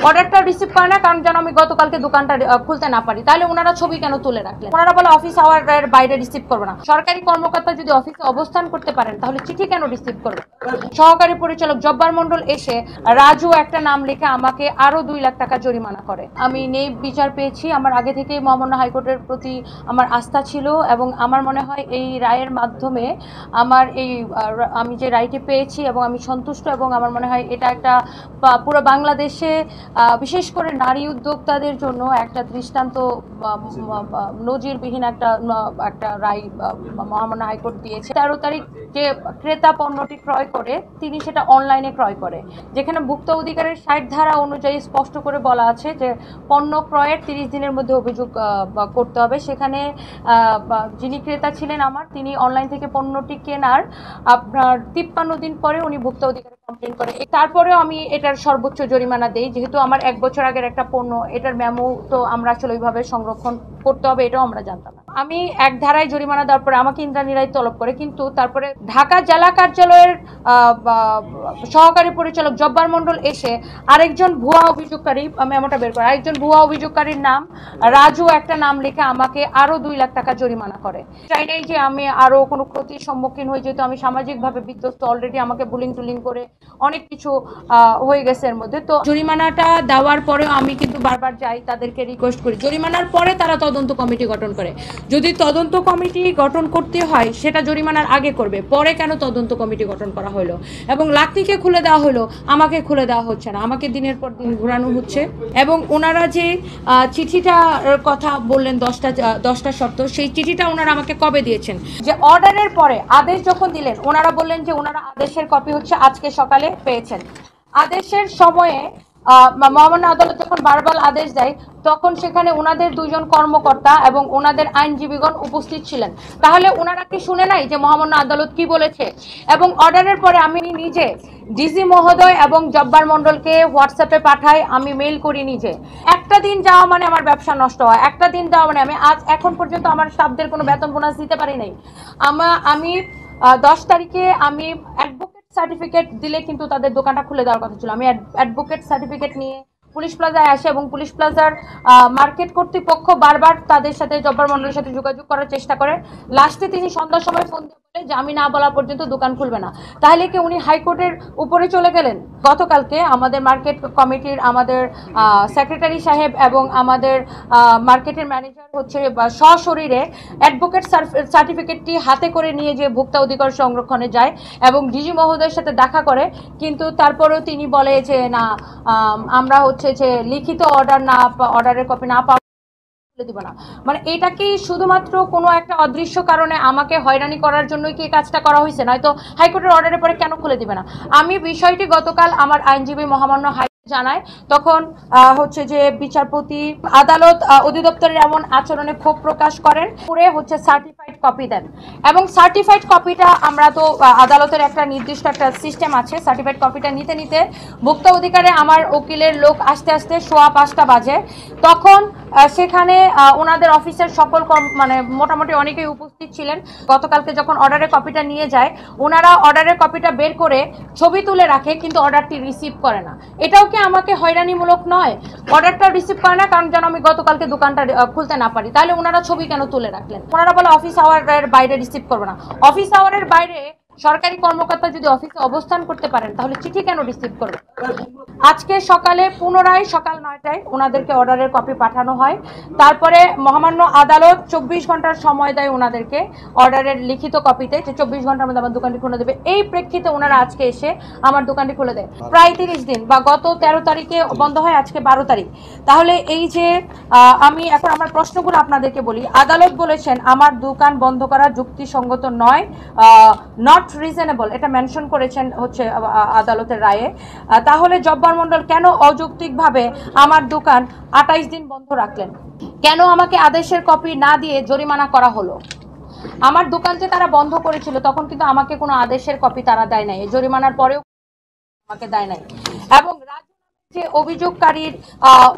অর্ডারটা রিসিভ করে না, কারণ যেন আমি গতকালকে দোকানটা খুলতে না পারি। তাহলে ওনারা ছবি কেন তুলে রাখলেন? ওনারা বলে অফিস আওয়ারের বাইরে রিসিভ করবে না। সরকারি কর্মকর্তা যদি অফিসে অবস্থান করতে পারেন তাহলে চিঠি কেন রিসিভ করবে? সহকারী পরিচালক জব্বার মন্ডল এসে রাজু একটা নাম লিখে আমাকে আরো 2 লাখ টাকা জরিমানা করে। আমি নেই বিচার পেয়েছি। আমার আগে থেকেই মহামান্য হাইকোর্টের প্রতি আমার আস্থা ছিল এবং আমার মনে হয় এই রায়ের মাধ্যমে আমার এই আমি যে রায়টি পেয়েছি এবং আমি সন্তুষ্ট, এবং আমার মনে হয় এটা একটা পুরো বাংলাদেশে বিশেষ করে নারী উদ্যোক্তাদের জন্য একটা দৃষ্টান্ত নজিরবিহীন একটা রায় মহামান্য হাইকোর্ট দিয়েছে। 13 তারিখ যে ক্রেতা পণ্যটি ক্রয় করে তিনি সেটা অনলাইনে ক্রয় করে, যেখানে ভুক্ত অধিকারের 60 ধারা অনুযায়ী স্পষ্ট করে বলা আছে যে পণ্য ক্রয়ের 30 দিনের মধ্যে অভিযোগ করতে হবে। সেখানে যিনি ক্রেতা ছিলেন তিনি অনলাইন থেকে পণ্যটি কেনার আপনার 53 দিন পরে উনি ভুক্ত অধিকারে কমপ্লেন করে। তারপরেও আমি এটার সর্বোচ্চ জরিমানা দেই, যেহেতু আমার 1 বছর আগের একটা পণ্য, এটার মেমো তো আমরা আসলে ওইভাবে সংরক্ষণ করতে হবে এটাও আমরা জানতাম না। আমি এক ধারায় জরিমানা দেওয়ার পরে আমাকে ইন্দ্রাণী রায় তলব করে, কিন্তু তারপরে ঢাকা জেলা কার্যালয়ের সহকারী পরিচালক জব্বার মন্ডল এসে আরেকজন ভুয়া অভিযোগকারী, মেমোটা বের করে, আরেকজন ভুয়া অভিযোগকারীর নাম রাজু একটা নাম লিখে আমাকে আরো 2 লাখ টাকা জরিমানা করে। চাই নাই যে আমি আরো কোনো ক্ষতির সম্মুখীন হই, যেহেতু আমি সামাজিকভাবে বিধ্বস্ত, অলরেডি আমাকে বুলিং টুলিং করে অনেক কিছু হয়ে গেছে এর মধ্যে। তো জরিমানাটা দেওয়ার পরেও আমি কিন্তু বারবার যাই, তাদেরকে রিকোয়েস্ট করি। জরিমানার পরে তারা তদন্ত কমিটি গঠন করে। যদি তদন্ত কমিটি গঠন করতে হয় সেটা জরিমানার আগে করবে, পরে কেন তদন্ত কমিটি গঠন করা হলো? এবং লাকনিকে খুলে দেওয়া হলো, আমাকে খুলে দেওয়া হচ্ছে না, আমাকে দিনের পর দিন ঘোরানো হচ্ছে। এবং ওনারা যে চিঠিটার কথা বললেন 10টা শর্ত, সেই চিঠিটা ওনারা আমাকে কবে দিয়েছেন? যে অর্ডারের পরে আদেশ যখন দিলেন ওনারা বললেন যে ওনারা আদেশের কপি হচ্ছে আজকে সকালে পেয়েছেন। আদেশের সময়ে মহামান্য আদালত যখন বারবার আদেশ দেয় তখন সেখানে ওনাদের 2 জন কর্মকর্তা এবং ওনাদের আইনজীবীগণ উপস্থিত ছিলেন। তাহলে ওনারা কি শুনে নাই যে মহামান্য আদালত কি বলেছে? এবং অর্ডারের পরে আমি নিজে ডিসি মহোদয় এবং জব্বার মন্ডলকে হোয়াটসঅ্যাপে পাঠাই, আমি মেইল করি নিজে। একটা দিন যাওয়া মানে আমার ব্যবসা নষ্ট হয়, একটা দিন যাওয়া মানে আমি এখন পর্যন্ত আমার স্টাফদের কোনো বেতন বোনাস দিতে পারি নাই। আমি 10 তারিখে আমি সার্টিফিকেট দিলে কিন্তু তাদের দোকানটা খুলে দেওয়ার কথা ছিল। আমি অ্যাডভোকেট সার্টিফিকেট নিয়ে পুলিশ প্লাজায় আসে এবং পুলিশ প্লাজার মার্কেট কর্তৃপক্ষ বারবার তাদের সাথে জব্বার মন্ডলের সাথে যোগাযোগ করার চেষ্টা করে। লাস্টে তিনি সন্ধ্যার সময় ফোন দিয়ে বলে যে আমি না বলা পর্যন্ত দোকান খুলবে না। তাহলে কি উনি হাইকোর্টের উপরে চলে গেলেন? গতকালকে আমাদের মার্কেট কমিটির আমাদের সেক্রেটারি সাহেব এবং আমাদের মার্কেটের ম্যানেজার হচ্ছে সশরীরে অ্যাডভোকেট সার্টিফিকেটটি হাতে করে নিয়ে যে ভোক্তা অধিকার সংরক্ষণে যায় এবং ডিজি মহোদয়ের সাথে দেখা করে, কিন্তু তারপরেও তিনি বলে যে না, আমরা হচ্ছে যে লিখিত অর্ডারের কপি না পাওয়া দিব না। মানে এটা কি শুধুমাত্র কোনো একটা অদৃশ্য কারণে আমাকে হয়রানি করার জন্যই কি কাজটা করা হয়েছে? নয়তো হাইকোর্টের অর্ডারের পরে কেন খুলে দিবে না? আমি বিষয়টি গতকাল আমার আইনজীবী মহামান্য জানায়, তখন হচ্ছে যে বিচারপতি আদালত অধিদপ্তরের এমন আচরণে ক্ষোভ প্রকাশ করেন, পুরে হচ্ছে সার্টিফাইড কপি দেন। এবং সার্টিফাইড কপিটা আমরা তো আদালতের একটা নির্দিষ্ট একটা সিস্টেম আছে, সার্টিফাইড কপিটা নিতে নিতে ভোক্তা অধিকারে আমার উকিলের লোক আস্তে আস্তে 5:15 বাজে। তখন সেখানে ওনাদের অফিসের সকল মানে মোটামুটি অনেকেই উপস্থিত ছিলেন। গতকালকে যখন অর্ডারের কপিটা নিয়ে যায়, ওনারা অর্ডারের কপিটা বের করে ছবি তুলে রাখে, কিন্তু অর্ডারটি রিসিভ করে না। এটাও কি আমাকে হয়রানিমূলক নয়? অর্ডারটা রিসিভ করে না, কারণ যেন আমি গতকালকে দোকানটা খুলতে না পারি। তাহলে ওনারা ছবি কেন তুলে রাখলেন? ওনারা বলে অফিস আওয়ারের বাইরে রিসিভ করবে না। অফিস আওয়ারের বাইরে সরকারি কর্মকর্তা যদি অফিসে অবস্থান করতে পারেন তাহলে চিঠি কেন রিসিভ করবে? আজকে সকালে পুনরায় সকাল 9টায় ওনাদেরকে অর্ডারের কপি পাঠানো হয়। তারপরে মহামান্য আদালত 24 ঘন্টার সময় দেয় ওনাদেরকে অর্ডারের লিখিত কপিতে, যে 24 ঘন্টার মধ্যে আমার দোকানটি খুলে দেবে। এই প্রেক্ষিতে ওনারা আজকে এসে আমার দোকানটি খুলে দেয়। প্রায় 30 দিন, বা গত 13 তারিখে বন্ধ হয়, আজকে 12 তারিখ। তাহলে এই যে আমি এখন আমার প্রশ্নগুলো আপনাদেরকে বলি। আদালত বলেছেন আমার দোকান বন্ধ করা যুক্তিসঙ্গত নয়, নট রিজনেবল, এটা মেনশন করেছেন হচ্ছে আদালতের রায়ে। তাহলে জব্বার মন্ডল কেন অযৌক্তিকভাবে আমার দোকান 28 দিন বন্ধ রাখলেন? কেন আমাকে আদেশের কপি না দিয়ে জরিমানা করা হলো? আমার দোকান যে তারা বন্ধ করেছিল তখন কিন্তু আমাকে কোনো আদেশের কপি তারা দেয় নাই, জরিমানার পরেও আমাকে দেয় নাই। এবং রাজু যে অভিযোগকারীর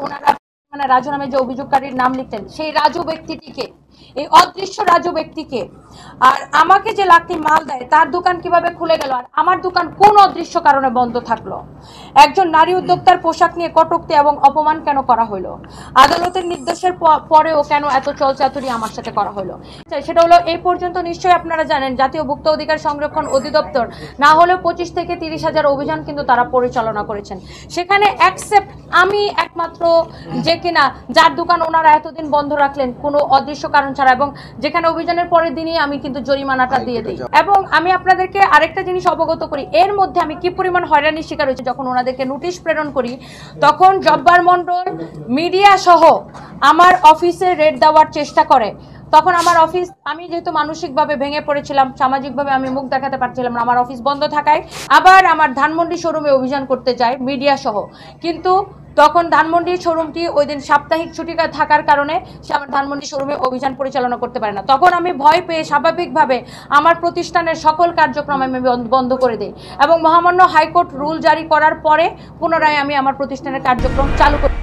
ওনারা মানে রাজু নামে যে অভিযোগকারীর নাম লিখতেন, সেই রাজু ব্যক্তিটিকে এই অদৃশ্য রাজু ব্যক্তিকে। আর আমাকে যে লাখটি মাল দেয় তার দোকান কিভাবে খুলে গেল, আর আমার দোকান কোন অদৃশ্য কারণে বন্ধ থাকলো? একজন নারী উদ্যোক্তার পোশাক নিয়ে কটূক্তি এবং অপমান কেন করা হলো? আদালতের নির্দেশের পরেও কেন এত চলচাতুরি আমার সাথে করা হলো? সেটা হলো, এই পর্যন্ত নিশ্চয়ই আপনারা জানেন জাতীয় ভোক্তা অধিকার সংরক্ষণ অধিদপ্তর না হলেও 25 থেকে 30,000 অভিযান কিন্তু তারা পরিচালনা করেছেন। সেখানে অ্যাকসেপ্ট আমি একমাত্র যে কিনা যার দোকান ওনারা এতদিন বন্ধ রাখলেন কোনো অদৃশ্য কারণ ছাড়া, এবং যেখানে অভিযানের পরের দিনই আমি কিন্তু জরিমানাটা দিয়ে দিই। এবং আমি আপনাদেরকে আরেকটা জিনিস অবগত করি, এর মধ্যে আমি কি পরিমাণ হয়রানির শিকার হয়েছি। যখন ওনাদেরকে নোটিশ প্রেরণ করি তখন জব্বার মন্ডল মিডিয়া সহ আমার অফিসে রেড দেওয়ার চেষ্টা করে। তখন আমার অফিস, আমি যেহেতু মানসিকভাবে ভেঙে পড়েছিলাম, সামাজিকভাবে আমি মুখ দেখাতে পারছিলাম না, আমার অফিস বন্ধ থাকায় আবার আমার ধানমন্ডি শোরুমে অভিযান করতে যায় মিডিয়া সহ। কিন্তু তখন ধানমন্ডির শোরুমটি ওই দিন সাপ্তাহিক ছুটি থাকার কারণে সে আমার ধানমন্ডি শোরুমে অভিযান পরিচালনা করতে পারে না। তখন আমি ভয় পেয়ে স্বাভাবিকভাবে আমার প্রতিষ্ঠানের সকল কার্যক্রম আমি বন্ধ করে দিই, এবং মহামান্য হাইকোর্ট রুল জারি করার পরে পুনরায় আমি আমার প্রতিষ্ঠানের কার্যক্রম চালু করি।